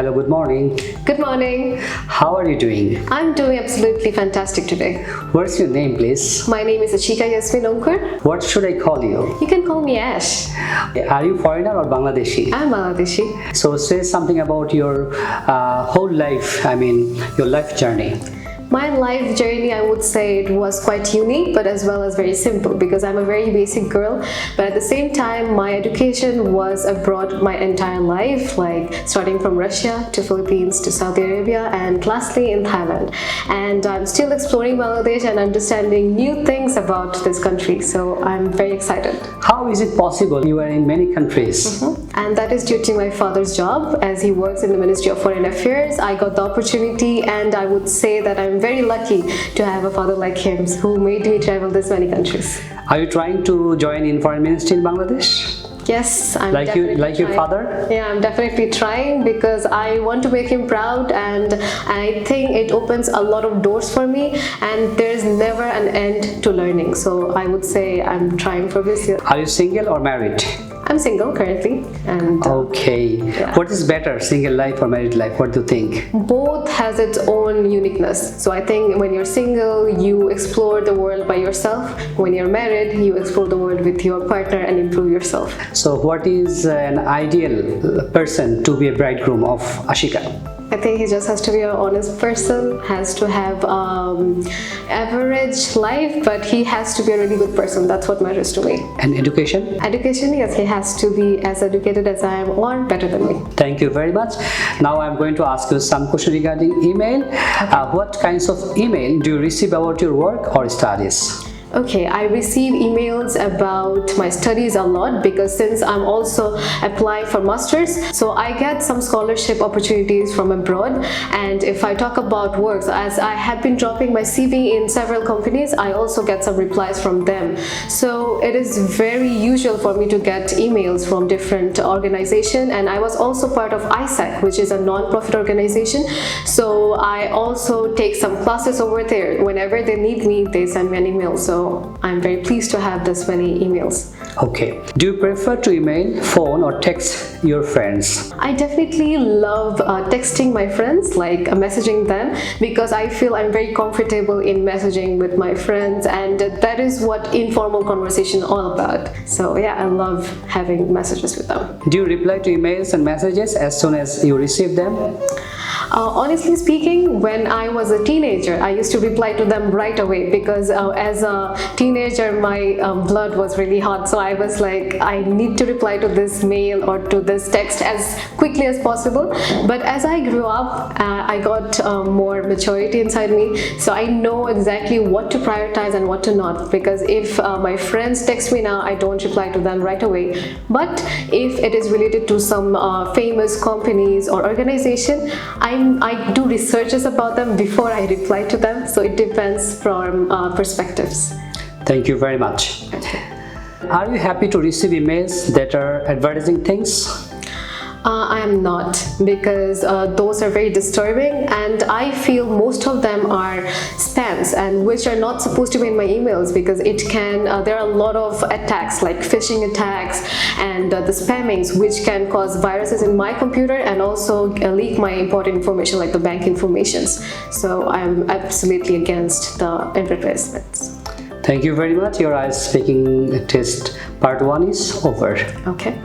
Hello, good morning. Good morning. How are you doing? I'm doing absolutely fantastic today. What's your name, please? My name is Achika Yasmin Onkur. What should I call you? You can call me Ash. Are you foreigner or Bangladeshi? I'm Bangladeshi. So say something about your whole life, your life journey. My life journey, I would say it was quite unique, but as well as very simple because I'm a very basic girl. But at the same time, my education was abroad my entire life, like starting from Russia to Philippines to Saudi Arabia and lastly in Thailand. And I'm still exploring Bangladesh and understanding new things about this country. So I'm very excited. How is it possible? You are in many countries. And that is due to my father's job. As he works in the Ministry of Foreign Affairs, I got the opportunity, and I would say that I'm very lucky to have a father like him who made me travel this many countries. Are you trying to join in foreign ministry in Bangladesh? Yes, I'm like definitely your trying. father? Yeah, I'm definitely trying because I want to make him proud, and I think it opens a lot of doors for me, and there's never an end to learning. So I would say I'm trying for this year. Are you single or married? I'm single currently, and okay. Yeah. What is better, single life or married life? What do you think? Both has its own uniqueness. So I think when you're single, you explore the world by yourself. When you're married, you explore the world with your partner and improve yourself. So what is an ideal person to be a bridegroom of Ashika? I think he just has to be an honest person, has to have average life, but he has to be a really good person. That's what matters to me. And education? Education, yes, he has to be as educated as I am or better than me. Thank you very much. Now I'm going to ask you some questions regarding email. What kinds of email do you receive about your work or studies? Okay, I receive emails about my studies a lot because since I'm also applying for masters, so I get some scholarship opportunities from abroad. And if I talk about works, as I have been dropping my CV in several companies, I also get some replies from them. So it is very usual for me to get emails from different organizations, and I was also part of ISAC, which is a non-profit organization. So I also take some classes over there. Whenever they need me, they send me an email. So I'm very pleased to have this many emails. Okay. Do you prefer to email, phone or text your friends? I definitely love texting my friends, like messaging them, because I feel I'm very comfortable in messaging with my friends, and that is what informal conversation is all about. So yeah, I love having messages with them. Do you reply to emails and messages as soon as you receive them? Honestly speaking, when I was a teenager, I used to reply to them right away because as a teenager, my blood was really hot. So I was like, I need to reply to this mail or to this text as quickly as possible. But as I grew up, I got more maturity inside me. So I know exactly what to prioritize and what to not. Because if my friends text me now, I don't reply to them right away. But if it is related to some famous companies or organization, I do researches about them before I reply to them, so it depends from perspectives. Thank you very much. Okay. Are you happy to receive emails that are advertising things? I am not, because those are very disturbing, and I feel most of them are spams, and which are not supposed to be in my emails because it can there are a lot of attacks like phishing attacks and the spammings which can cause viruses in my computer and also leak my important information like the bank informations. So I'm absolutely against the advertisements. Thank you very much. Your IELTS speaking test part 1 is over. Okay.